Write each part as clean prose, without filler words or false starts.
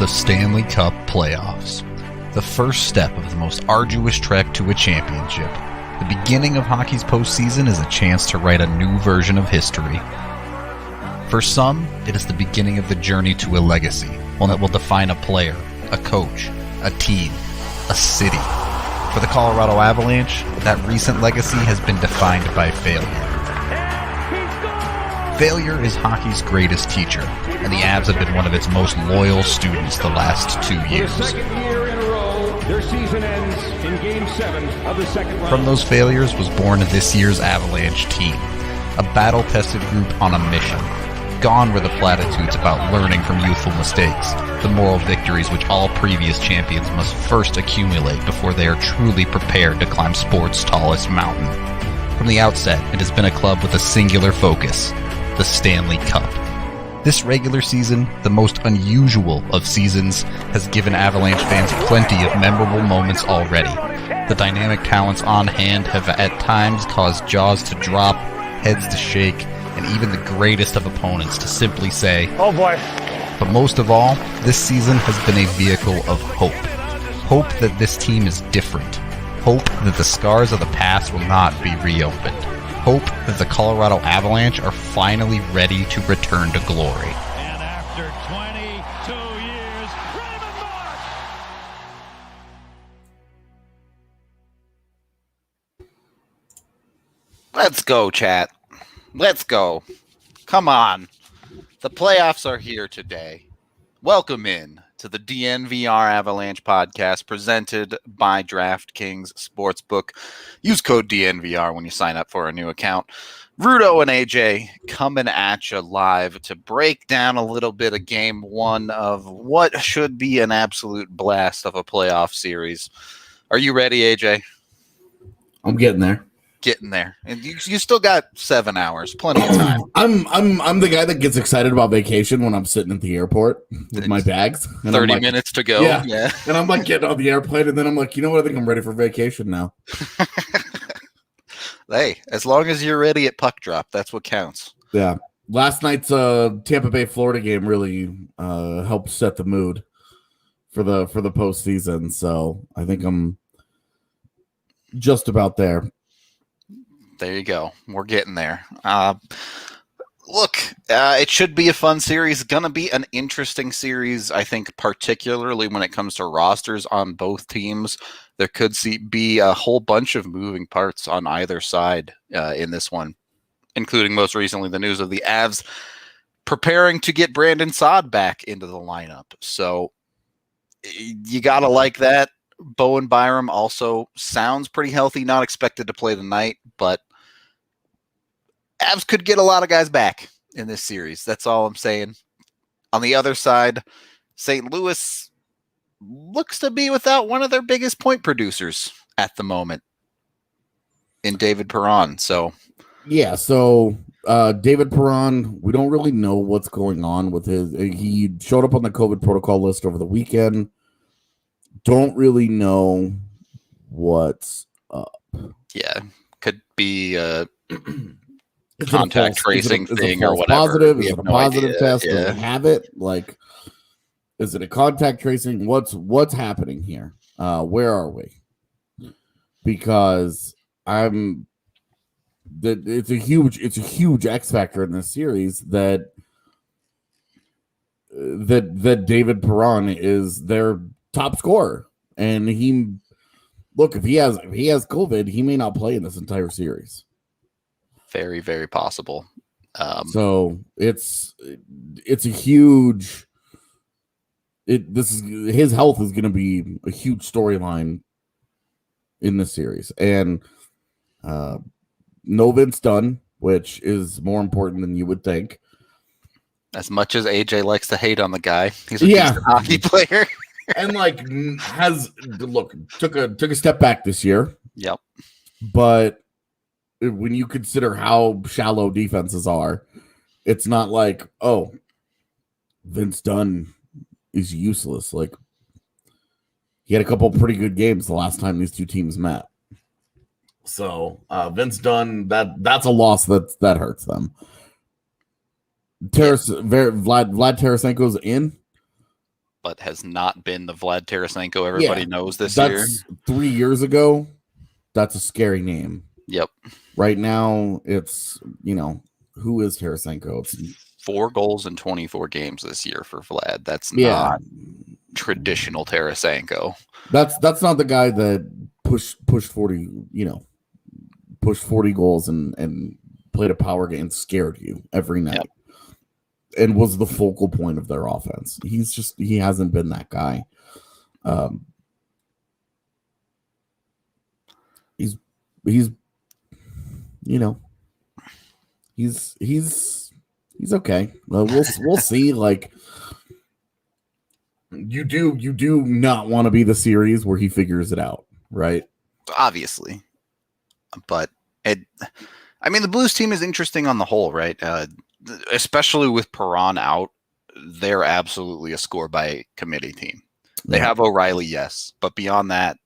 the Stanley Cup Playoffs. The first step of the most arduous trek to a championship. The beginning of hockey's postseason is a chance to write a new version of history. For some, it is the beginning of the journey to a legacy, one that will define a player, a coach, a team, a city. For the Colorado Avalanche, that recent legacy has been defined by failure. Failure is hockey's greatest teacher, and the Avs have been one of its most loyal students the last 2 years. For the second year in a row, their season ends in Game 7 of the second round. From those failures was born this year's Avalanche team, a battle-tested group on a mission. Gone were the platitudes about learning from youthful mistakes, the moral victories which all previous champions must first accumulate before they are truly prepared to climb sport's tallest mountain. From the outset, it has been a club with a singular focus, the Stanley Cup. This regular season, the most unusual of seasons, has given Avalanche fans plenty of memorable moments already. The dynamic talents on hand have at times caused jaws to drop, heads to shake, and even the greatest of opponents to simply say, "Oh boy." But most of all, this season has been a vehicle of hope. Hope that this team is different. Hope that the scars of the past will not be reopened. Hope that the Colorado Avalanche are finally ready to return to glory. And after 22 years, Raymond Mark! Let's go, chat. Let's go. Come on. The playoffs are here today. Welcome in to the DNVR Avalanche podcast presented by DraftKings Sportsbook. Use code DNVR when you sign up for a new account. Rudo and AJ coming at you live to break down a little bit of game one of what should be an absolute blast of a playoff series. Are you ready, AJ? I'm getting there. Getting there, and you still got 7 hours, plenty of time. I'm the guy that gets excited about vacation when I'm sitting at the airport with my bags. 30 minutes to go. Yeah. And I'm like getting on the airplane, and then I'm like, you know what? I think I'm ready for vacation now. Hey, as long as you're ready at puck drop, that's what counts. Yeah. Last night's Tampa Bay Florida game really helped set the mood for the postseason. So I think I'm just about there. There you go. We're getting there. Look, it should be a fun series. Going to be an interesting series, I think, particularly when it comes to rosters on both teams. There could be a whole bunch of moving parts on either side in this one, including most recently the news of the Avs preparing to get Brandon Saad back into the lineup. So you got to like that. Bowen Byram also sounds pretty healthy, not expected to play tonight, but Avs could get a lot of guys back in this series. That's all I'm saying. On the other side, St. Louis looks to be without one of their biggest point producers at the moment in David Perron. So David Perron, we don't really know what's going on with he showed up on the COVID protocol list over the weekend. Don't really know what's up. Yeah, could be contact tracing thing or whatever. Positive? Is it a positive test? Yeah. Does it have it? Like, is it a contact tracing? What's happening here? Where are we? Because it's a huge X factor in this series that David Perron is their top scorer, and if he has COVID, he may not play in this entire series. Very, very possible. So it's a huge. His health is going to be a huge storyline in this series, and no Vince Dunn, which is more important than you would think. As much as AJ likes to hate on the guy, he's a decent hockey player. And took a step back this year. Yep. But when you consider how shallow defenses are, it's not like, oh, Vince Dunn is useless. Like, he had a couple pretty good games the last time these two teams met. So Vince Dunn, that's a loss that hurts them. Vlad Tarasenko's in. but has not been the Vlad Tarasenko everybody knows this year. That's 3 years ago. That's a scary name. Yep. Right now, it's, who is Tarasenko? It's 4 goals in 24 games this year for Vlad. That's not traditional Tarasenko. That's not the guy that pushed 40, pushed 40 goals and played a power game and scared you every night and was the focal point of their offense. He hasn't been that guy. He's okay. We'll see. Like, you do not want to be the series where he figures it out, right? Obviously, but the Blues team is interesting on the whole, right? Especially with Perron out, they're absolutely a score by committee team. They have O'Reilly, yes, but beyond that,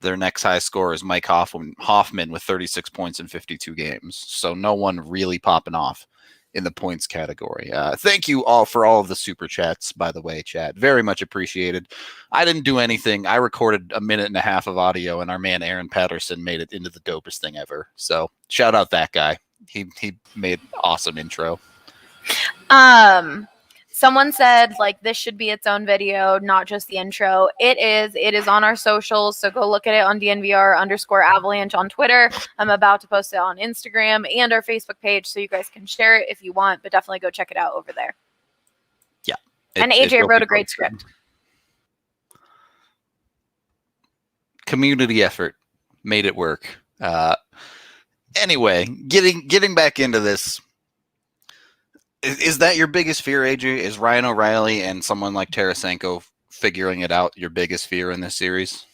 their next high scorer is Mike Hoffman with 36 points in 52 games. So no one really popping off in the points category. Thank you all for all of the super chats, by the way, chat. Very much appreciated. I didn't do anything. I recorded a minute and a half of audio, and our man Aaron Patterson made it into the dopest thing ever. So shout out that guy. He made awesome intro. Someone said, like, this should be its own video, not just the intro. It is on our socials, so go look at it on DNVR_Avalanche on Twitter. I'm about to post it on Instagram and our Facebook page, so you guys can share it if you want, but definitely go check it out over there. Yeah. And AJ wrote a great script. Community effort made it work. Anyway, getting back into this. Is that your biggest fear, AJ? Is Ryan O'Reilly and someone like Tarasenko figuring it out your biggest fear in this series?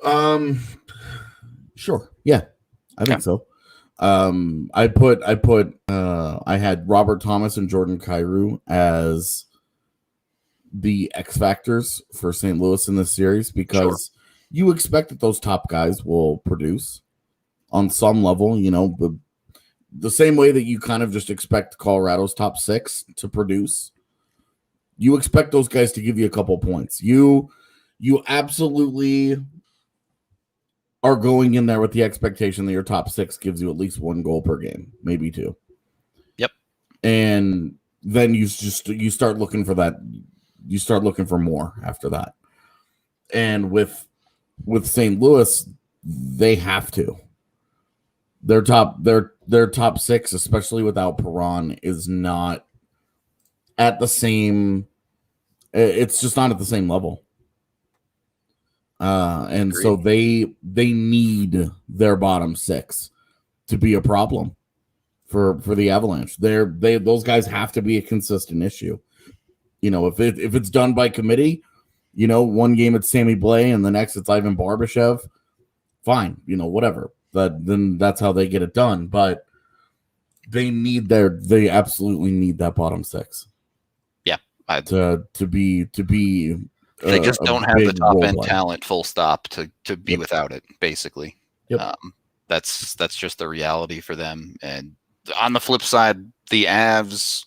Sure. Yeah, I think so. I had Robert Thomas and Jordan Kyrou as the X factors for St. Louis in this series because you expect that those top guys will produce on some level, the same way that you kind of just expect Colorado's top 6 to produce. You expect those guys to give you a couple points. You absolutely are going in there with the expectation that your top 6 gives you at least 1 goal per game, maybe 2. Yep. And then you start looking for that. You start looking for more after that. And with St. Louis, they have to. Their top 6, especially without Perron, is not at the same. It's just not at the same level. And Agreed. So they need their bottom 6 to be a problem for the Avalanche. Those guys have to be a consistent issue. If it's done by committee, one game it's Sammy Blais and the next it's Ivan Barbashev, fine, whatever. Then that's how they get it done. But they absolutely need that bottom 6. Yeah, to be. They just don't have the top end talent. Full stop to be without it. Basically, that's just the reality for them. And on the flip side, the Avs.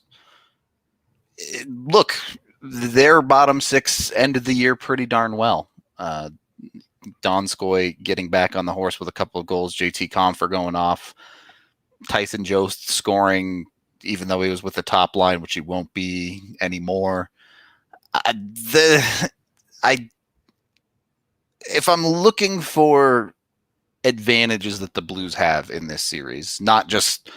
Look, their bottom 6 ended the year pretty darn well. Donskoy getting back on the horse with a couple of goals. JT Compher going off. Tyson Jost scoring, even though he was with the top line, which he won't be anymore. If I'm looking for advantages that the Blues have in this series, not just,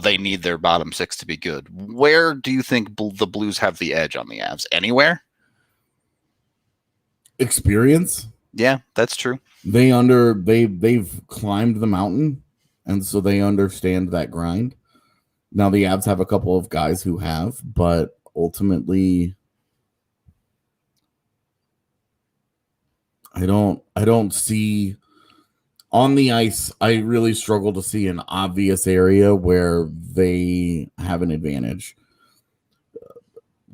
they need their bottom 6 to be good. Where do you think the Blues have the edge on the Avs? Anywhere? Experience. Yeah, that's true. They've climbed the mountain, and so they understand that grind. Now the Avs have a couple of guys who have, but ultimately, I don't see on the ice. I really struggle to see an obvious area where they have an advantage.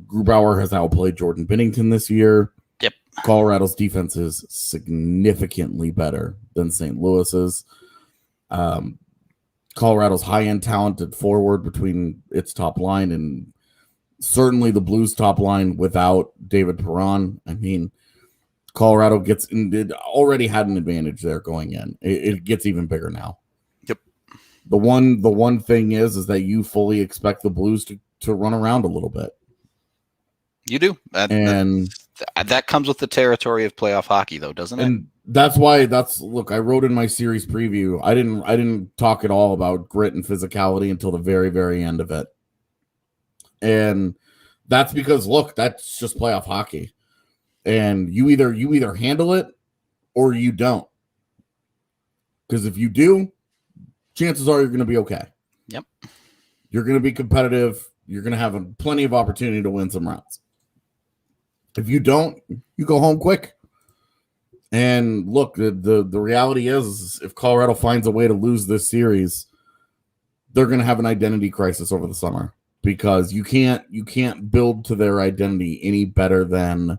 Grubauer has outplayed Jordan Binnington this year. Yep. Colorado's defense is significantly better than St. Louis's. Colorado's high-end talented forward between its top line and certainly the Blues top line without David Perron. I mean, Colorado already had an advantage there going in. It gets even bigger now. Yep. The one thing is that you fully expect the Blues to run around a little bit. You do. That comes with the territory of playoff hockey, though, doesn't it? And that's why look, I wrote in my series preview, I didn't talk at all about grit and physicality until the very, very end of it. And that's because, look, that's just playoff hockey. And you either handle it or you don't. Because if you do, chances are you're going to be okay. Yep. You're going to be competitive. You're going to have plenty of opportunity to win some rounds. If you don't, you go home quick. And look, the reality is if Colorado finds a way to lose this series, they're going to have an identity crisis over the summer, because you can't build to their identity any better than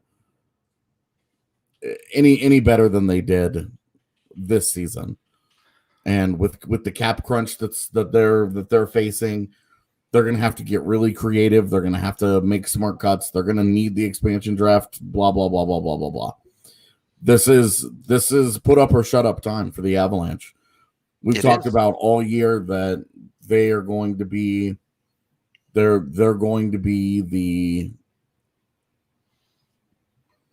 they did this season. And with the cap crunch that they're facing, they're going to have to get really creative. They're going to have to make smart cuts. They're going to need the expansion draft, blah, blah, blah, blah, blah, blah, blah. This is put up or shut up time for the Avalanche. We've talked about all year that they are going to be they're going to be the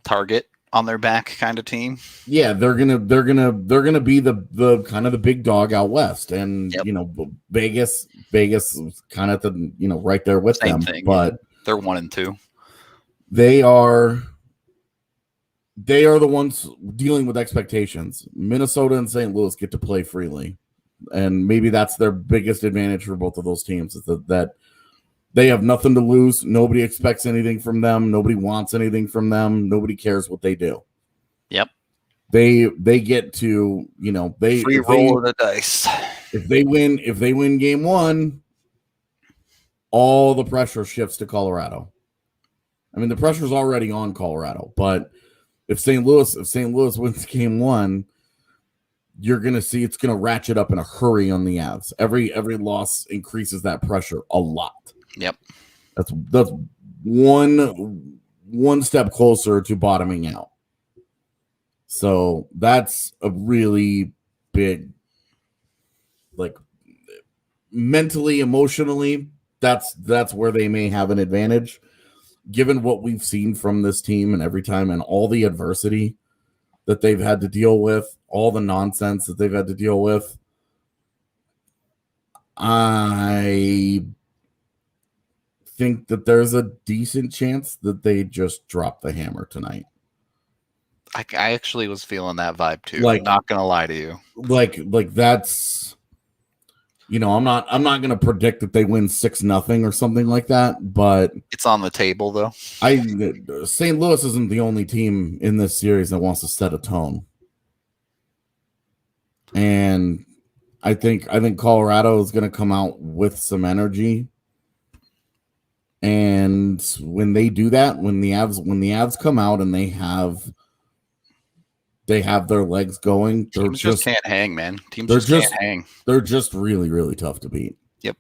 target on their back kind of team. Yeah, they're gonna be the kind of the big dog out west, and yep. Vegas is kind of right there with Same them, thing, but they're 1-2. They are the ones dealing with expectations. Minnesota and St. Louis get to play freely, and maybe that's their biggest advantage for both of those teams, is that they have nothing to lose. Nobody expects anything from them. Nobody wants anything from them. Nobody cares what they do. Yep. They get to, free roll of the dice. If they win game one, all the pressure shifts to Colorado. I mean, the pressure's already on Colorado, but if St. Louis wins game one, you're going to see it's going to ratchet up in a hurry on the Avs. Every loss increases that pressure a lot. Yep. That's one step closer to bottoming out. So that's a really big, mentally, emotionally, that's where they may have an advantage, given what we've seen from this team and every time, and all the adversity that they've had to deal with, all the nonsense that they've had to deal with. I think that there's a decent chance that they just drop the hammer tonight. I actually was feeling that vibe too. I'm not gonna lie to you. That's, I'm not gonna predict that they win 6-0 or something like that, but it's on the table though. St. Louis isn't the only team in this series that wants to set a tone. And I think Colorado is gonna come out with some energy. And when they do that, when the Avs come out and they have their legs going, teams just can't hang, man. Teams just can't hang. They're just really, really tough to beat. Yep.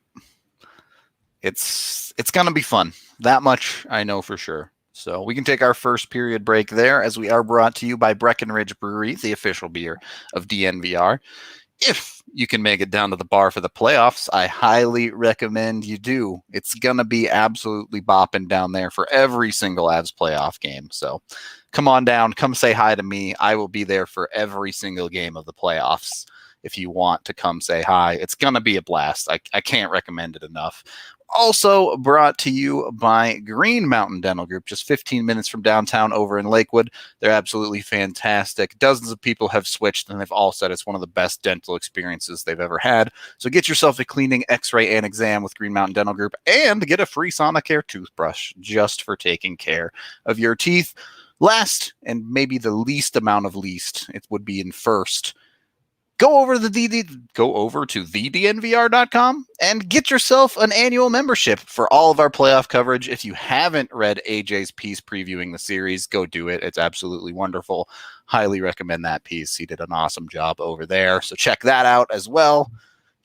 It's gonna be fun. That much I know for sure. So we can take our first period break there, as we are brought to you by Breckenridge Brewery, the official beer of DNVR. If you can make it down to the bar for the playoffs, I highly recommend you do. It's going to be absolutely bopping down there for every single Avs playoff game. So come on down, come say hi to me. I will be there for every single game of the playoffs. If you want to come say hi, it's going to be a blast. I can't recommend it enough. Also brought to you by Green Mountain Dental Group, just 15 minutes from downtown over in Lakewood. They're absolutely fantastic. Dozens of people have switched, and they've all said it's one of the best dental experiences they've ever had. So get yourself a cleaning, x-ray, and exam with Green Mountain Dental Group, and get a free Sonicare toothbrush just for taking care of your teeth. Last, and maybe the least amount of least, it would be in first, go over to thednvr.com and get yourself an annual membership for all of our playoff coverage. If you haven't read AJ's piece previewing the series, go do it. It's absolutely wonderful. Highly recommend that piece. He did an awesome job over there. So check that out as well.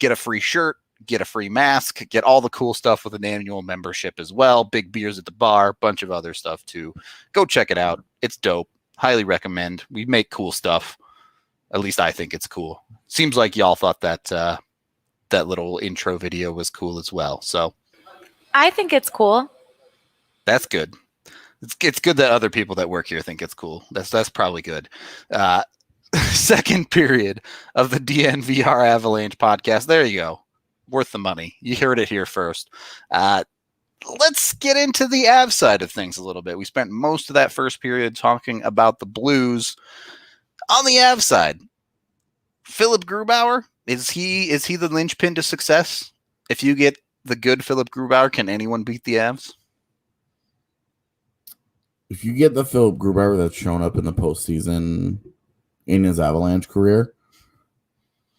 Get a free shirt, get a free mask, get all the cool stuff with an annual membership as well. Big beers at the bar, bunch of other stuff too. Go check it out. It's dope. Highly recommend. We make cool stuff. At least I think it's cool. Seems like y'all thought that that little intro video was cool as well. So I think it's cool. that's good. It's good that other people that work here think it's cool. That's probably good. Second period of the DNVR Avalanche podcast. There you go. Worth the money. You heard it here first. Let's get into the Av side of things a little bit. We spent most of that first period talking about the Blues. On the Av side, Philip Grubauer, is he the linchpin to success? If you get the good Philip Grubauer, can anyone beat the Avs? If you get the Philip Grubauer that's shown up in the postseason in his Avalanche career,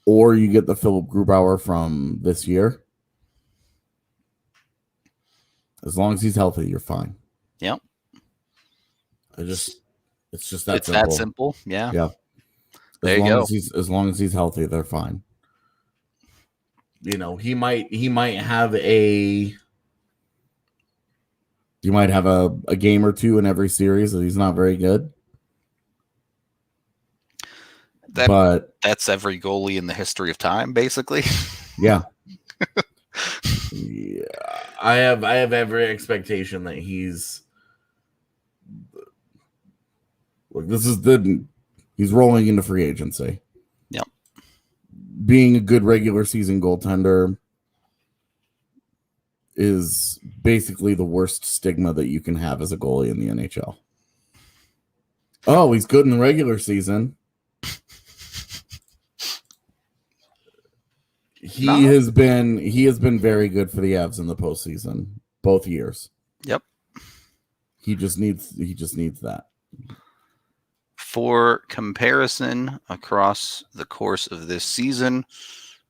or you get the Philip Grubauer from this year, as long as he's healthy, you're fine. Yep. It's just that it's simple. that simple. Yeah. Yeah. There you go. As long as he's healthy, they're fine. You know, he might have a game or two in every series that he's not very good. That's every goalie in the history of time, basically. Yeah. Yeah. I have every expectation that he's he's rolling into free agency. Yep. Being a good regular season goaltender is basically the worst stigma that you can have as a goalie in the NHL. Oh, he's good in the regular season. He has been very good for the Avs in the postseason both years. Yep. He just needs that. For comparison, across the course of this season,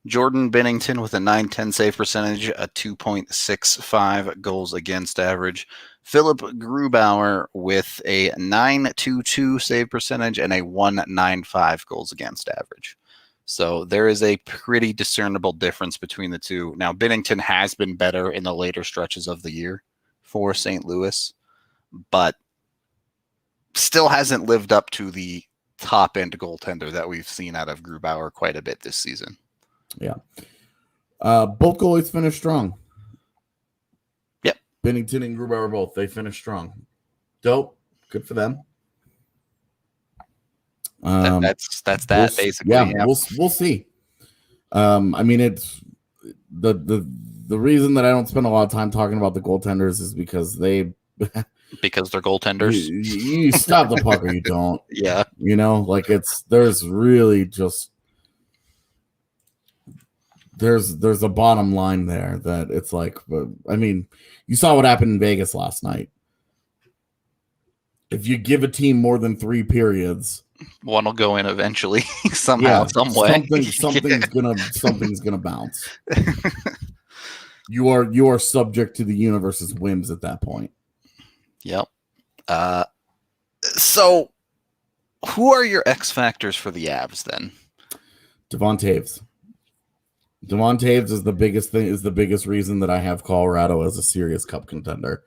Jordan Binnington with a .910 save percentage, a 2.65 goals against average. Philip Grubauer with a .922 save percentage and a 1.95 goals against average. So there is a pretty discernible difference between the two. Now, Binnington has been better in the later stretches of the year for St. Louis, but still hasn't lived up to the top-end goaltender that we've seen out of Grubauer quite a bit this season. Yeah. Both goalies finished strong. Yep. Binnington and Grubauer both. They finished strong. Dope. Good for them. That's that basically. Yeah, we'll see. I mean, it's the reason that I don't spend a lot of time talking about the goaltenders is because they're goaltenders. You stop the puck or you don't. Yeah. You know, like there's really just there's a bottom line there that it's like, I mean, you saw what happened in Vegas last night. If you give a team more than 3 periods, one will go in eventually somehow, some way. Something's gonna bounce. You are subject to the universe's whims at that point. Yep. So who are your X factors for the Avs then? Devon Toews. Devon Toews is the biggest reason that I have Colorado as a serious cup contender.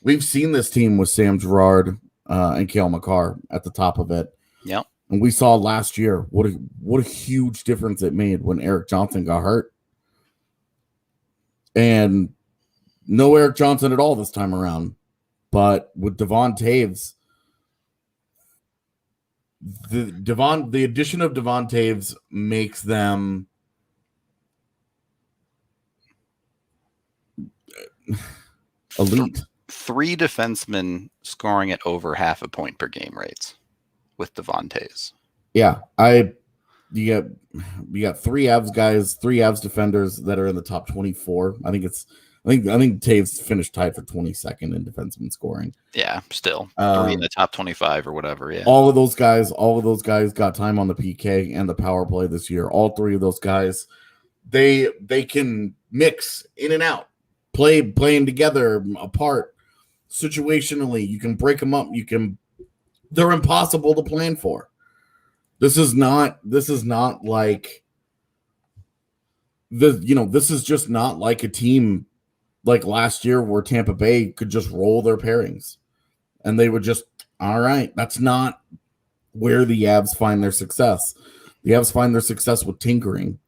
We've seen this team with Sam Girard and Cale Makar at the top of it. Yep. And we saw last year what a huge difference it made when Eric Johnson got hurt. And no Eric Johnson at all this time around. But with Devon Toews, the addition of Devon Toews makes them elite. 3 defensemen scoring at over half a point per game rates with Devon Toews. Yeah, you got 3 Avs guys, 3 Avs defenders that are in the top 24. I think Toews finished tied for 22nd in defenseman scoring. Yeah, still 3 in the top 25 or whatever. Yeah, all of those guys got time on the PK and the power play this year. All 3 of those guys, they can mix in and out, playing together, apart, situationally. You can break them up. They're impossible to plan for. This is not like this is just not like a team like last year where Tampa Bay could just roll their pairings and they would just, all right, that's not where the Avs find their success. The Avs find their success with tinkering.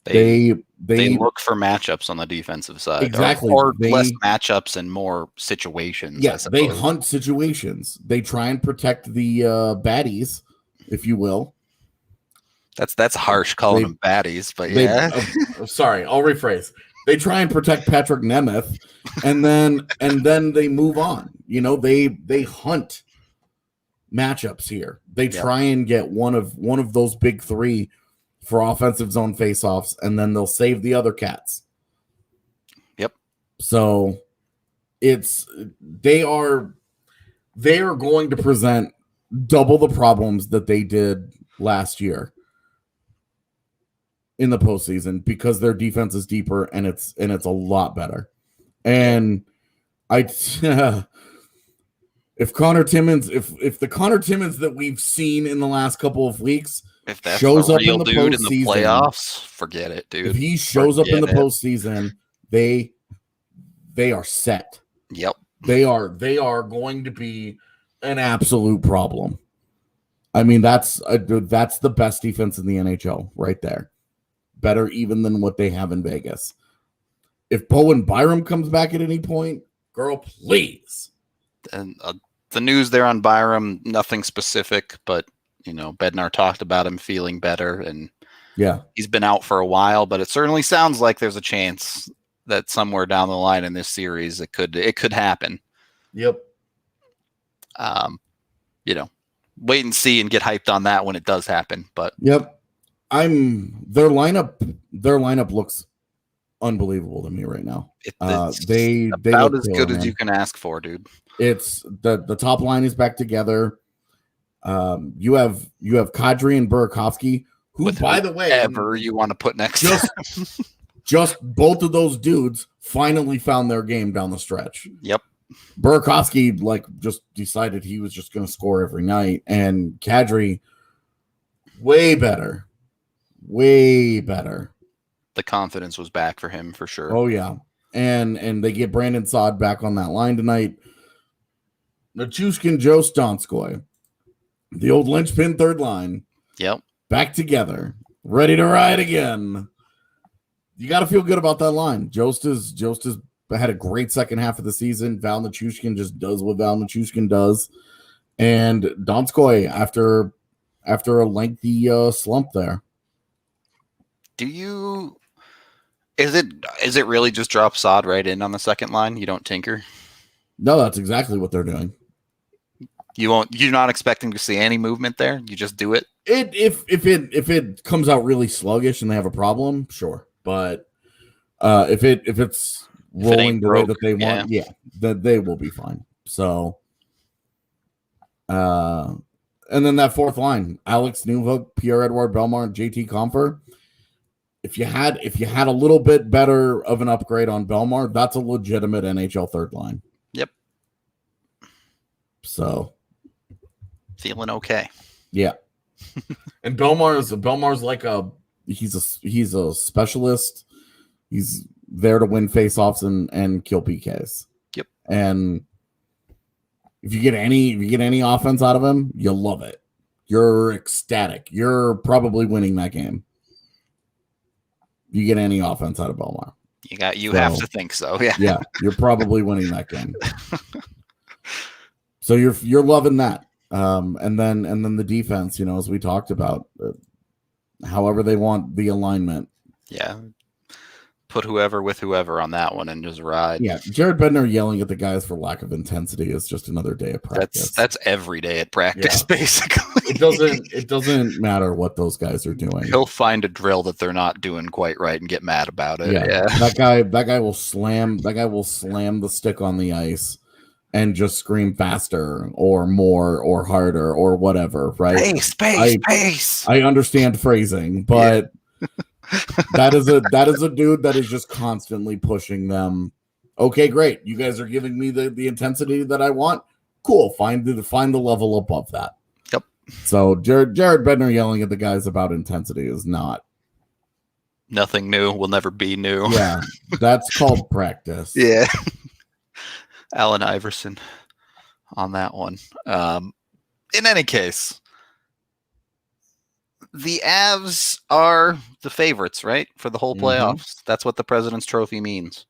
They look for matchups on the defensive side. Exactly. Or less matchups and more situations. Yes, they hunt situations. They try and protect the baddies, if you will. That's harsh calling them baddies, but yeah. Sorry, I'll rephrase. They try and protect Patrick Nemeth, and then they move on. They hunt matchups here. They try and get one of those big three for offensive zone faceoffs, and then they'll save the other cats. Yep. So they are going to present double the problems that they did last year in the postseason because their defense is deeper and it's a lot better. And if Connor Timmins, if the Connor Timmins that we've seen in the last couple of weeks if that's shows up in the dude postseason, in the playoffs, forget it, dude. If he shows up in the postseason, they are set. Yep. They are going to be an absolute problem. I mean, that's the best defense in the NHL right there. Better even than what they have in Vegas. If Bowen Byram comes back at any point, girl, please. And the news there on Byram, nothing specific, but Bednar talked about him feeling better, and he's been out for a while. But it certainly sounds like there's a chance that somewhere down the line in this series it could happen. Yep. Wait and see and get hyped on that when it does happen. But yep. Their lineup looks unbelievable to me right now. They about as good as you can ask for, dude. It's the top line is back together. You have Kadri and Burakovsky, who, by the way, ever you want to put next to just both of those dudes finally found their game down the stretch. Yep. Burakovsky just decided he was just going to score every night, and Kadri way better. The confidence was back for him for sure. Oh yeah, and they get Brandon Saad back on that line tonight. Nichushkin, Joe Donskoy, the old linchpin third line. Yep, back together, ready to ride again. You got to feel good about that line. Jost has had a great second half of the season. Val Nichushkin just does what Val Nichushkin does, and Donskoy after a lengthy slump there. Is it really just drop Saad right in on the second line? You don't tinker? No, that's exactly what they're doing. You're not expecting to see any movement there? You just do it? If it comes out really sluggish and they have a problem, sure. But if it's rolling the way that they want, that they will be fine. So and then that fourth line, Alex Newhook, Pierre-Edouard Bellemare, JT Compher. If you had a little bit better of an upgrade on Bellemare, that's a legitimate NHL third line. Yep. So feeling okay. Yeah. And Bellemar's like he's a specialist. He's there to win faceoffs and kill PKs. Yep. And if you get any offense out of him, you'll love it. You're ecstatic. You're probably winning that game. You get any offense out of Bellemare. You have to think so. Yeah. Yeah, you're probably winning that game. So you're loving that. And then the defense, as we talked about, however they want the alignment. Yeah. Put whoever with whoever on that one and just ride. Yeah, Jared Bednar yelling at the guys for lack of intensity is just another day of practice. That's every day at practice, basically. It doesn't matter what those guys are doing. He'll find a drill that they're not doing quite right and get mad about it. Yeah. That guy will slam the stick on the ice and just scream faster or more or harder or whatever, right? Space. I understand phrasing, but that is a dude that is just constantly pushing them. Okay, great. You guys are giving me the intensity that I want. Cool. Find the level above that. Yep. So Jared Bednar yelling at the guys about intensity is not Nothing new will never be new. Yeah, that's called practice. Yeah. Allen Iverson on that one. In any case, the Avs are the favorites, right? For the whole playoffs. That's what the President's Trophy means.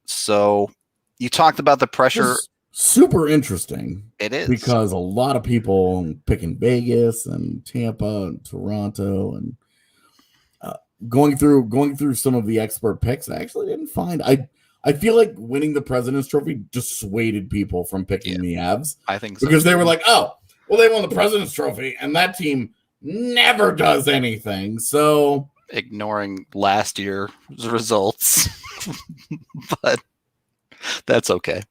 So you talked about the pressure. It's super interesting. It is. Because a lot of people picking Vegas and Tampa and Toronto and going through some of the expert picks, I actually didn't find. I feel like winning the President's Trophy dissuaded people from picking the Avs. I think so. Because they were like, oh, well, they won the President's Trophy, and that team never does anything. So ignoring last year's results. But that's okay.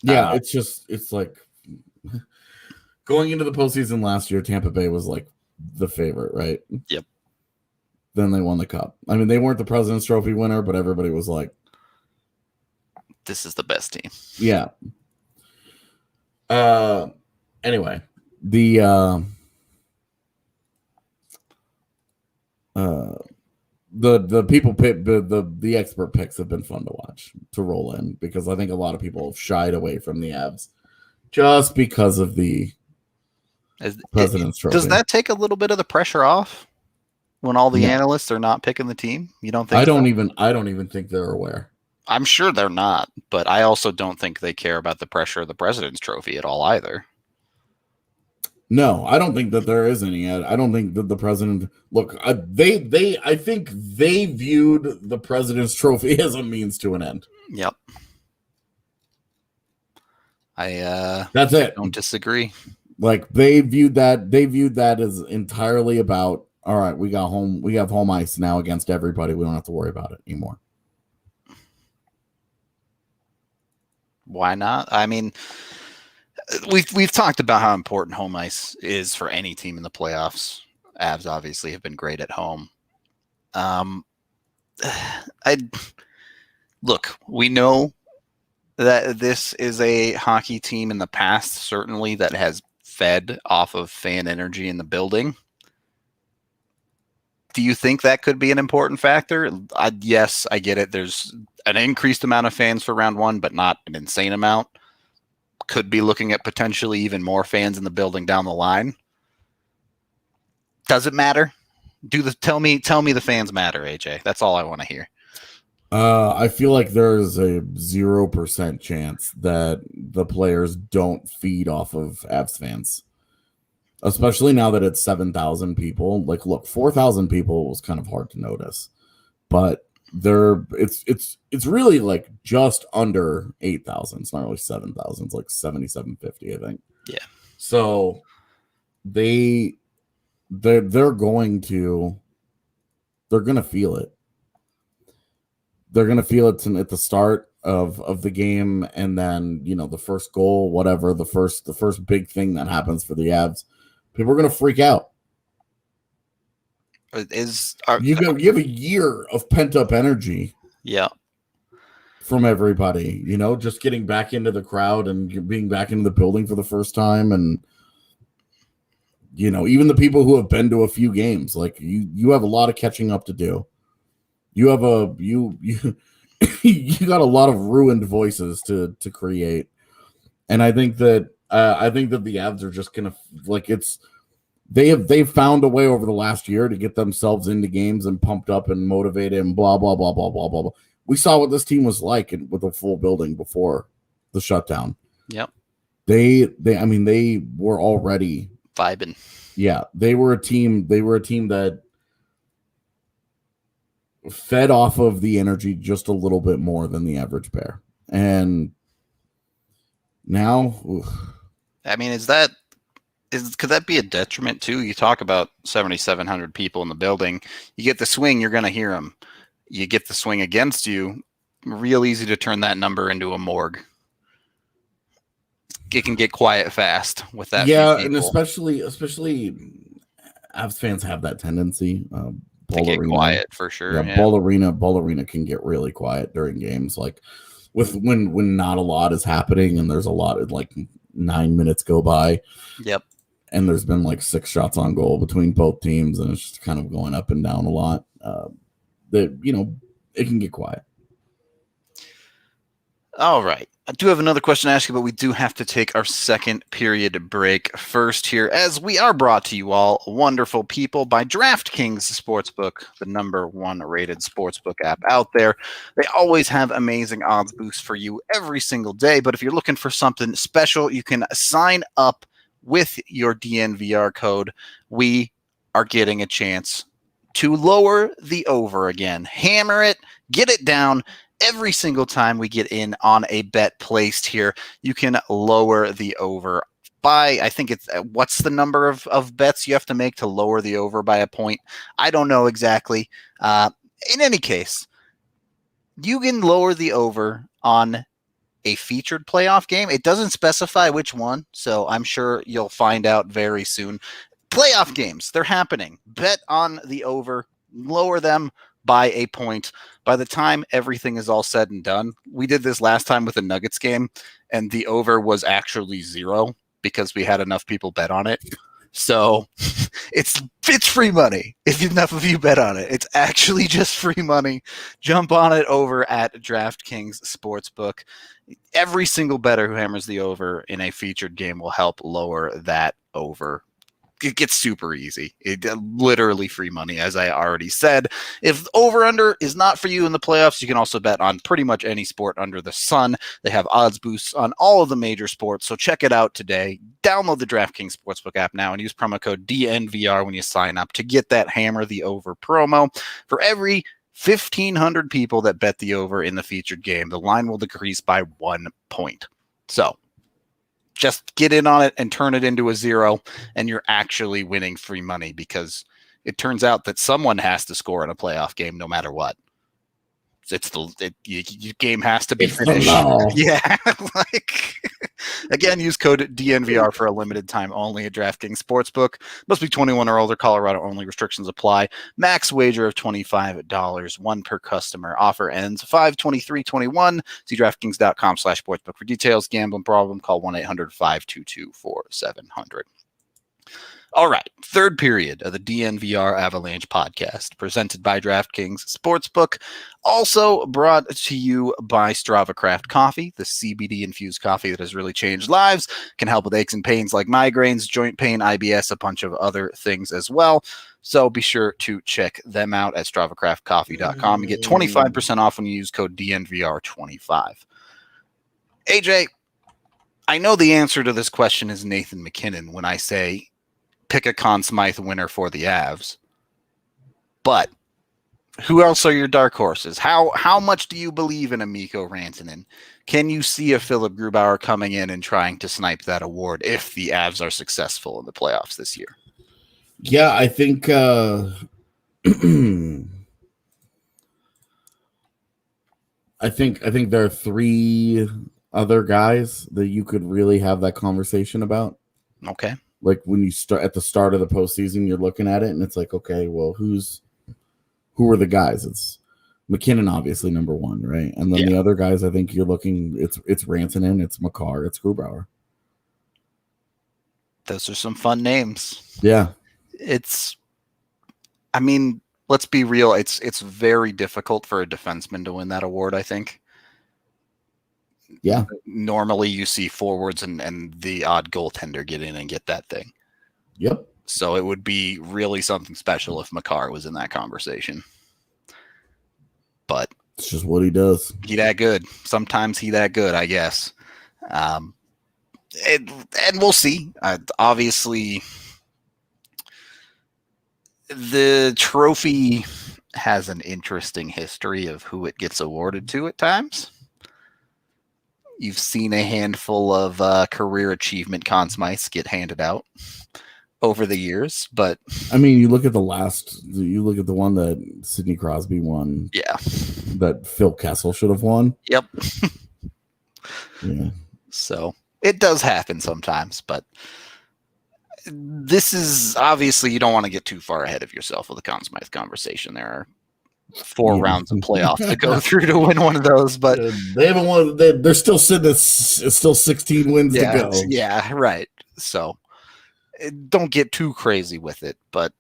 Yeah, it's like going into the postseason last year, Tampa Bay was like the favorite, right? Yep. Then they won the cup. I mean, they weren't the President's Trophy winner, but everybody was like, this is the best team. Yeah. Anyway, the people pick the expert picks have been fun to watch, to roll in, because I think a lot of people have shied away from the Avs just because of the President's Trophy. Does that take a little bit of the pressure off when all the analysts are not picking the team? You don't think? I don't even think they're aware. I'm sure they're not, but I also don't think they care about the pressure of the President's Trophy at all either. No, I don't think that there is any. I don't think that the president. Look, I think they viewed the President's Trophy as a means to an end. Yep. That's it. Don't disagree. Like they viewed that as entirely about, all right, we have home ice now against everybody. We don't have to worry about it anymore. Why not? I mean, we've talked about how important home ice is for any team in the playoffs. Avs obviously have been great at home. Look, we know that this is a hockey team in the past, certainly, that has fed off of fan energy in the building. Do you think that could be an important factor? Yes, I get it. There's an increased amount of fans for round one, but not an insane amount. Could be looking at potentially even more fans in the building down the line. Does it matter? Tell me the fans matter, AJ. That's all I want to hear. I feel like there's a 0% chance that the players don't feed off of Avs fans, especially now that it's 7,000 people. Like, look, 4,000 people was kind of hard to notice, but it's really like just under 8,000. It's not really 7,000. It's like 7,750, I think. Yeah. So they're going to feel it. They're going to feel it at the start of the game, and then, the first goal, whatever, the first big thing that happens for the Avs, people are going to freak out. You have a year of pent up energy. Yeah. From everybody, just getting back into the crowd and being back into the building for the first time, and even the people who have been to a few games, like you have a lot of catching up to do. You have you got a lot of ruined voices to create, and I think that the Avs are just gonna they've found a way over the last year to get themselves into games and pumped up and motivated and blah blah blah blah blah blah blah. We saw what this team was like with a full building before the shutdown. Yep. They were already vibing. Yeah, they were a team that fed off of the energy just a little bit more than the average bear. And now, I mean, could that be a detriment too? You talk about 7,700 people in the building. You get the swing, you're going to hear them. You get the swing against you, real easy to turn that number into a morgue. It can get quiet fast with that. Yeah, and especially Avs fans have that tendency. To get quiet for sure. Yeah, Ball Arena can get really quiet during games, like when not a lot is happening and there's a lot of 9 minutes go by. Yep. and there's been like 6 shots on goal between both teams, and it's just kind of going up and down a lot. It can get quiet. All right. I do have another question to ask you, but we do have to take our second period break first here, as we are brought to you all, wonderful people, by DraftKings Sportsbook, the #1 rated sportsbook app out there. They always have amazing odds boosts for you every single day, but if you're looking for something special, you can sign up with your DNVR code. We are getting a chance to lower the over again. Hammer it, get it down. Every single time we get in on a bet placed here, you can lower the over by, I think it's, what's the number of bets you have to make to lower the over by a point? I don't know exactly. In any case, you can lower the over on a featured playoff game. It doesn't specify which one, so I'm sure you'll find out very soon. Playoff games, they're happening. Bet on the over, lower them by a point. By the time everything is all said and done, we did this last time with the Nuggets game, and the over was actually 0 because we had enough people bet on it. So it's free money if enough of you bet on it. It's actually just free money. Jump on it over at DraftKings Sportsbook. Every single bettor who hammers the over in a featured game will help lower that over. It gets super easy. It literally free money, as I already said. If over-under is not for you in the playoffs, you can also bet on pretty much any sport under the sun. They have odds boosts on all of the major sports, so check it out today. Download the DraftKings Sportsbook app now and use promo code DNVR when you sign up to get that Hammer the Over promo. For every 1,500 people that bet the over in the featured game, the line will decrease by 1 point. So just get in on it and turn it into a 0, and you're actually winning free money, because it turns out that someone has to score in a playoff game no matter what. Your game has to be finished. Yeah. Again, use code DNVR for a limited time only at DraftKings Sportsbook. Must be 21 or older. Colorado only. Restrictions apply. Max wager of $25. 1 per customer. Offer ends 5/23/21. See DraftKings.com/sportsbook for details. Gambling problem? Call 1-800-522-4700. All right, third period of the DNVR Avalanche podcast, presented by DraftKings Sportsbook, also brought to you by Strava Craft Coffee, the CBD-infused coffee that has really changed lives, can help with aches and pains like migraines, joint pain, IBS, a bunch of other things as well. So be sure to check them out at StravaCraftCoffee.com and get 25% off when you use code DNVR25. AJ, I know the answer to this question is Nathan MacKinnon when I say pick a Conn Smythe winner for the Avs. But who else are your dark horses? How much do you believe in a Mikko Rantanen? Can you see a Philip Grubauer coming in and trying to snipe that award if the Avs are successful in the playoffs this year? Yeah, I think I think there are 3 other guys that you could really have that conversation about. Okay. Like when you start at the start of the postseason, you're looking at it and it's like, okay, well, who are the guys? It's McKinnon, obviously number 1, right? And then the other guys, I think you're looking. It's Rantanen, it's Makar, it's Grubauer. Those are some fun names. Yeah, I mean, let's be real. It's very difficult for a defenseman to win that award, I think. Yeah. Normally you see forwards and the odd goaltender get in and get that thing. Yep. So it would be really something special if Makar was in that conversation. But it's just what he does. He that good. Sometimes he that good, I guess. And we'll see. Obviously, the trophy has an interesting history of who it gets awarded to at times. You've seen a handful of career achievement Conn Smythes get handed out over the years, but I mean, you look at the one that Sidney Crosby won. Yeah. That Phil Kessel should have won. Yep. Yeah. So it does happen sometimes, but this is obviously, you don't want to get too far ahead of yourself with the Conn Smythe conversation. There are 4 rounds of playoffs to go through to win one of those, but they haven't won. They're still sitting at, it's still 16 wins to go. Yeah, right. So don't get too crazy with it, but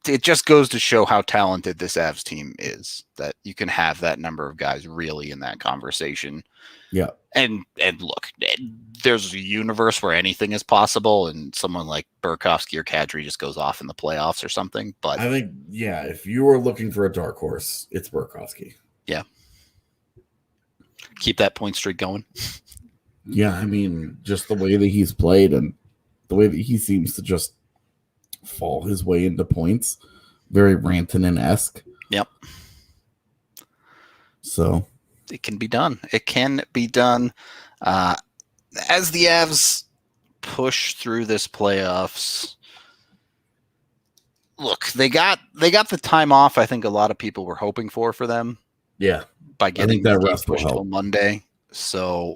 it just goes to show how talented this Avs team is, that you can have that number of guys really in that conversation. Yeah. And look, there's a universe where anything is possible, and someone like Burakovsky or Kadri just goes off in the playoffs or something. But I think, if you were looking for a dark horse, it's Burakovsky. Yeah. Keep that point streak going. Yeah, I mean, just the way that he's played and the way that he seems to just fall his way into points. Very Rantanen-esque. Yep. So it can be done. It can be done. As the Avs push through this playoffs, look, they got the time off I think a lot of people were hoping for them. Yeah. By getting that the rest will push till help. Monday. So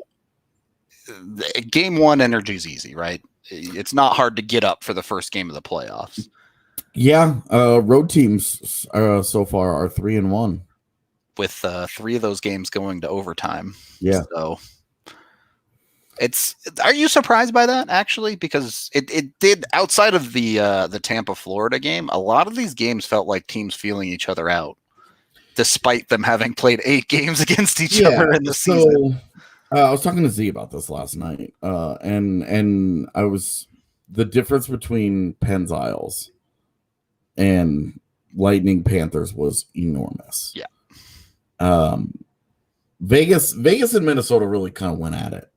game one energy is easy, right? It's not hard to get up for the first game of the playoffs. Yeah, road teams so far are 3-1. With 3 of those games going to overtime. Yeah. So are you surprised by that actually? Because it did, outside of the Tampa Florida game, a lot of these games felt like teams feeling each other out, despite them having played 8 games against each other in the season. I was talking to Z about this last night, and I was the difference between Pens Isles and Lightning Panthers was enormous. Yeah. Vegas and Minnesota really kind of went at it.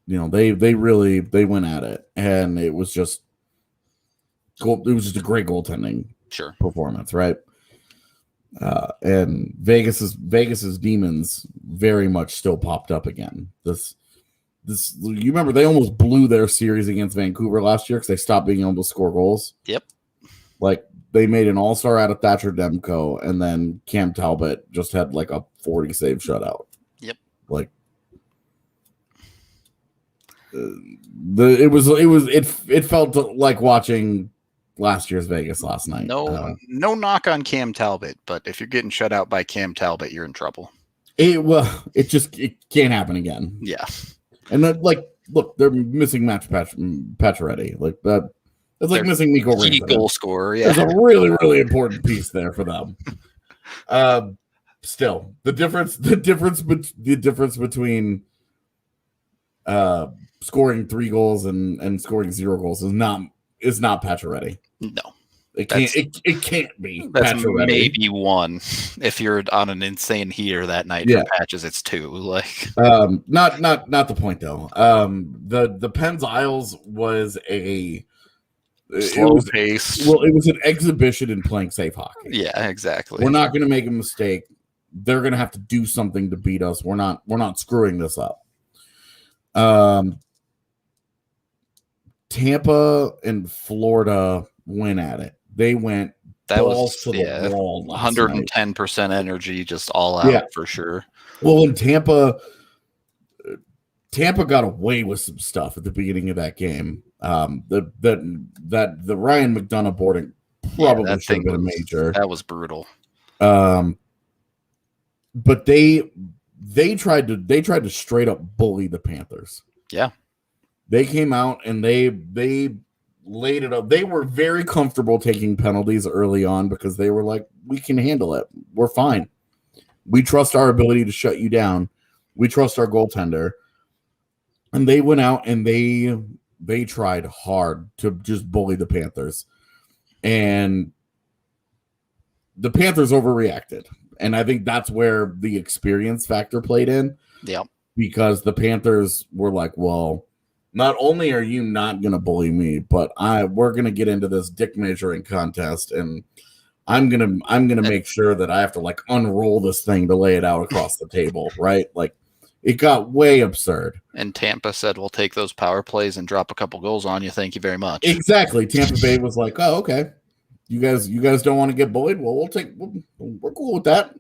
You know, they went at it, and it was just a great goaltending performance, right? And Vegas's demons very much still popped up again. This you remember they almost blew their series against Vancouver last year because they stopped being able to score goals. Yep. Like they made an all-star out of Thatcher Demko, and then Cam Talbot just had like a 40 save shutout. Yep. Like it felt like watching last year's Vegas last night. No knock on Cam Talbot, but if you're getting shut out by Cam Talbot, you're in trouble. It can't happen again. Yeah. And then, look, they're missing Match Pacioretty. Like that. It's like missing Nico Key Rantanen. goal scorer. Yeah. There's a really, really important piece there for them. Still, the difference between scoring 3 goals and scoring 0 goals is not Pacioretty. No. It can't be. That's Pacioretty. maybe 1. If you're on an insane heater that night for Patches, it's 2. Like not the point though. The Pens Isles was a slow pace. Well, it was an exhibition in playing safe hockey. Yeah, exactly. We're not going to make a mistake. They're going to have to do something to beat us. We're not screwing this up. Tampa and Florida went at it. They went balls to the wall. 110% energy, just all out for sure. Well, in Tampa got away with some stuff at the beginning of that game. The Ryan McDonough boarding probably should have been a major. That was brutal. But they tried to straight up bully the Panthers. Yeah. They came out and they laid it up. They were very comfortable taking penalties early on because they were like, we can handle it. We're fine. We trust our ability to shut you down. We trust our goaltender. And they went out and they tried hard to just bully the Panthers. And the Panthers overreacted. And I think that's where the experience factor played in. Yeah. Because the Panthers were like, well, not only are you not going to bully me, but we're going to get into this dick measuring contest, and I'm going to make sure that I have to like unroll this thing to lay it out across the table, right? Like it got way absurd. And Tampa said, we'll take those power plays and drop a couple goals on you. Thank you very much. Exactly. Tampa Bay was like, oh, okay. You guys don't want to get bullied? Well, we're cool with that.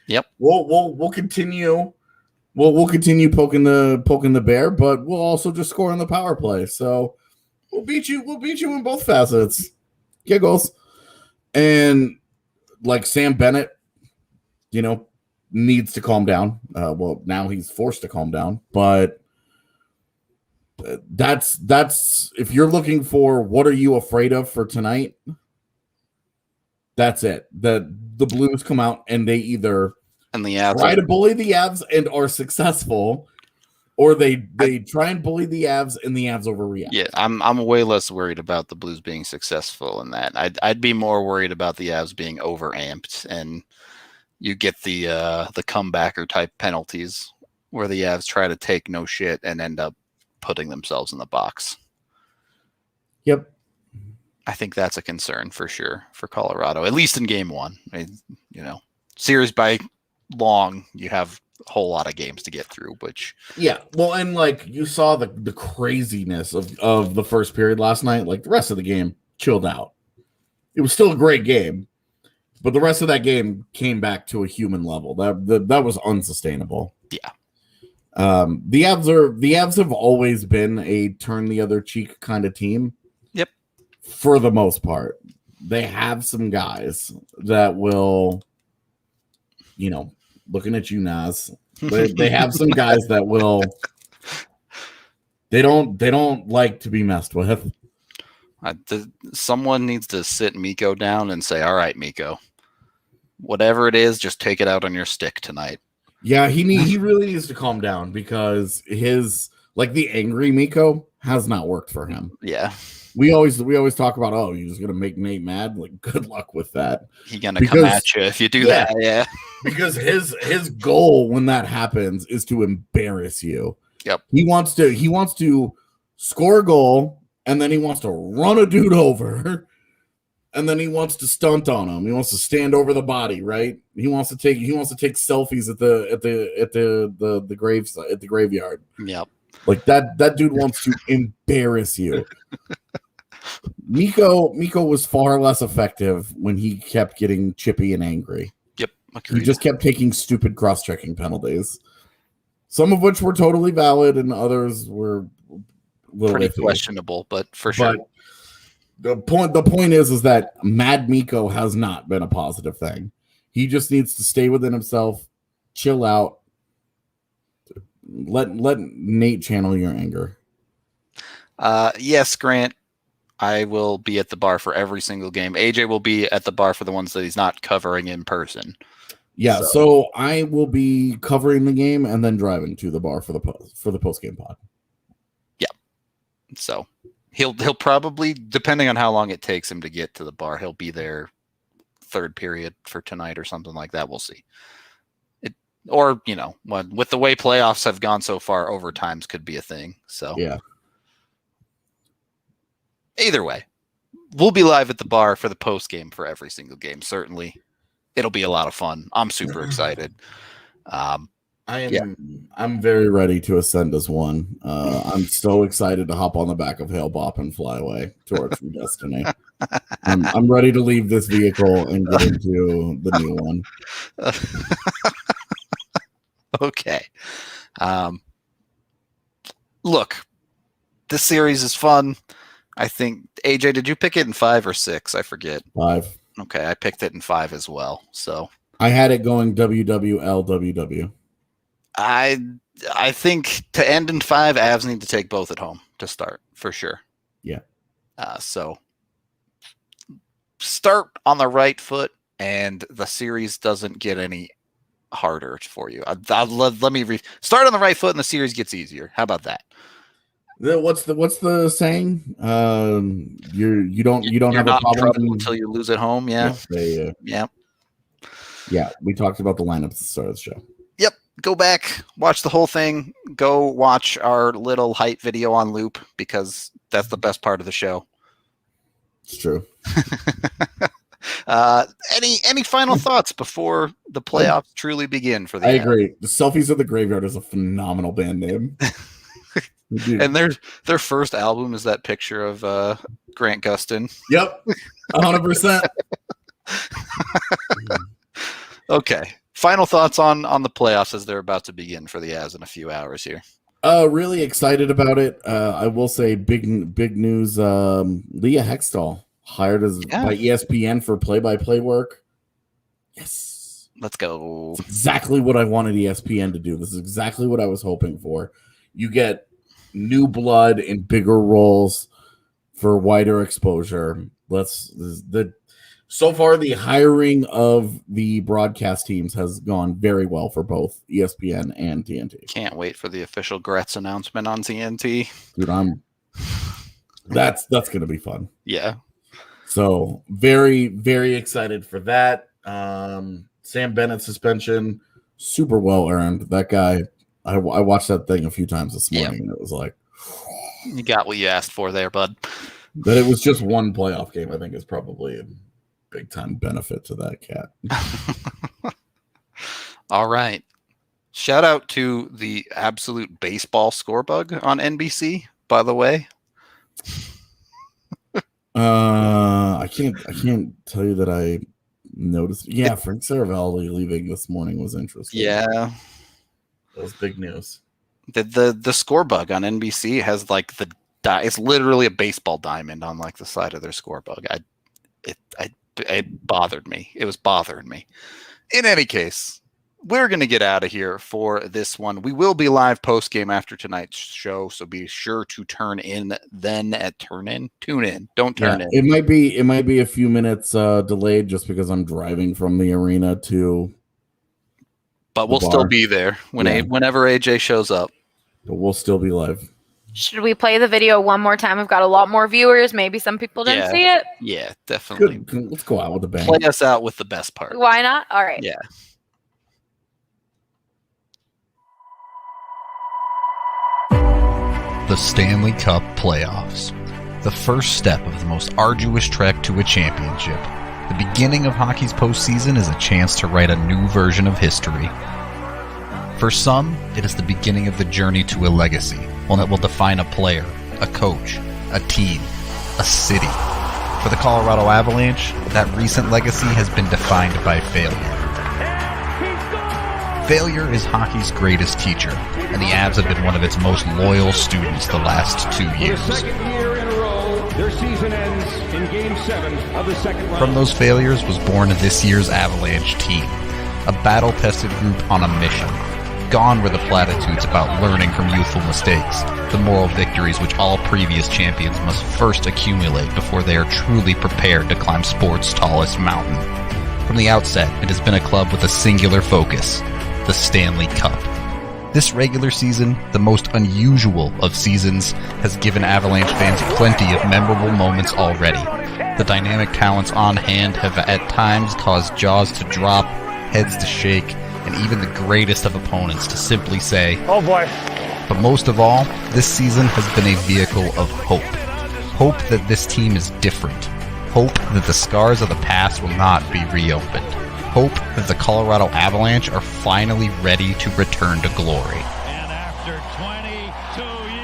Yep. We'll continue. We'll continue poking the bear, but we'll also just score on the power play. So we'll beat you in both facets. Get goals. And like Sam Bennett, needs to calm down. Well, now he's forced to calm down, but That's if you're looking for what are you afraid of for tonight, that's it. The Blues come out and they either And the Avs try to bully the Avs and are successful, or they try and bully the Avs and the Avs overreact. Yeah, I'm way less worried about the Blues being successful in that. I'd be more worried about the Avs being overamped, and you get the comebacker type penalties where the Avs try to take no shit and end up putting themselves in the box. Yep. I think that's a concern for sure for Colorado, at least in game one. Series by long, you have a whole lot of games to get through, which well, and like you saw the craziness of the first period last night. Like the rest of the game chilled out. It was still a great game, but the rest of that game came back to a human level. That was unsustainable. Yeah. The Avs have always been a turn the other cheek kind of team. Yep. For the most part, they have some guys that will, looking at you, Naz. They have some guys that will. They don't like to be messed with. Someone needs to sit Miko down and say, "All right, Miko, whatever it is, just take it out on your stick tonight." Yeah, he really needs to calm down because the angry Miko has not worked for him. Yeah. We always talk about, oh, you're just gonna make Nate mad. Like, good luck with that. He's gonna come at you if you do that. Yeah. Because his goal when that happens is to embarrass you. Yep. He wants to score a goal, and then he wants to run a dude over, and then he wants to stunt on him. He wants to stand over the body, right? He wants to take selfies at the graveyard. Yep. Like that dude wants to embarrass you. Miko was far less effective when he kept getting chippy and angry. Yep. Agreed. He just kept taking stupid cross-checking penalties. Some of which were totally valid and others were a little pretty iffy. Questionable, but for sure. But the point is that Mad Miko has not been a positive thing. He just needs to stay within himself, chill out, let Nate channel your anger. Yes, Grant. I will be at the bar for every single game. AJ will be at the bar for the ones that he's not covering in person. Yeah, so I will be covering the game and then driving to the bar for the post game pod. Yeah. So he'll probably, depending on how long it takes him to get to the bar, he'll be there third period for tonight or something like that. We'll see. Or with the way playoffs have gone so far, overtimes could be a thing. So yeah. Either way, we'll be live at the bar for the post game for every single game. Certainly, it'll be a lot of fun. I'm super excited. I'm very ready to ascend as one. I'm so excited to hop on the back of Hail Bop and fly away to our true destiny. I'm ready to leave this vehicle and get into the new one. Okay. Look, this series is fun. I think, AJ, did you pick it in 5 or 6? I forget. 5. Okay, I picked it in 5 as well. So I had it going WWLWW. I think to end in 5, Avs need to take both at home to start for sure. Yeah. So start on the right foot, and the series doesn't get any harder for you. Let me start on the right foot, and the series gets easier. How about that? What's the saying? You don't have a problem until you lose at home. Yeah. Yeah. We talked about the lineups at the start of the show. Yep. Go back, watch the whole thing. Go watch our little hype video on loop because that's the best part of the show. It's true. Any final thoughts before the playoffs truly begin for the? I agree. The Selfies of the Graveyard is a phenomenal band name. And their first album is that picture of Grant Gustin. Yep, 100%. Okay. Final thoughts on the playoffs as they're about to begin for the Avs in a few hours here. Really excited about it. I will say big news. Leah Hextall hired by ESPN for play-by-play work. Yes. Let's go. It's exactly what I wanted ESPN to do. This is exactly what I was hoping for. You get new blood in bigger roles for wider exposure. So far, the hiring of the broadcast teams has gone very well for both ESPN and TNT. Can't wait for the official Gretz announcement on TNT. Dude, that's going to be fun. Yeah. So very, very excited for that. Sam Bennett suspension, super well earned. That guy, I watched that thing a few times this morning, and it was like, you got what you asked for there, bud. That it was just one playoff game, I think, is probably a big time benefit to that cat. All right. Shout out to the absolute baseball scorebug on NBC, by the way. I can't tell you that I noticed. Yeah, Frank Saravalli leaving this morning was interesting. Yeah. That was big news. The score bug on NBC has like it's literally a baseball diamond on like the side of their score bug. It bothered me. It was bothering me. In any case, we're going to get out of here for this one. We will be live post game after tonight's show, so be sure to tune in. Don't turn in. It might be a few minutes delayed just because I'm driving from the arena to. But we'll still be there whenever AJ shows up. But we'll still be live. Should we play the video one more time? We've got a lot more viewers. Maybe some people didn't see it. Yeah, definitely. Good. Let's go out with the bang. Play us out with the best part. Why not? All right. Yeah. The Stanley Cup Playoffs. The first step of the most arduous trek to a championship. The beginning of hockey's postseason is a chance to write a new version of history. For some, it is the beginning of the journey to a legacy, one that will define a player, a coach, a team, a city. For the Colorado Avalanche, that recent legacy has been defined by failure. Failure is hockey's greatest teacher, and the Avs have been one of its most loyal students the last 2 years. For the second year in a row, their season ends in Game 7 of the second round. From those failures was born this year's Avalanche team, a battle-tested group on a mission. Gone were the platitudes about learning from youthful mistakes, the moral victories which all previous champions must first accumulate before they are truly prepared to climb sport's tallest mountain. From the outset, it has been a club with a singular focus, the Stanley Cup. This regular season, the most unusual of seasons, has given Avalanche fans plenty of memorable moments already. The dynamic talents on hand have at times caused jaws to drop, heads to shake, and even the greatest of opponents to simply say, "Oh boy." But most of all, this season has been a vehicle of hope. Hope that this team is different. Hope that the scars of the past will not be reopened. Hope that the Colorado Avalanche are finally ready to return to glory. And after 22 years.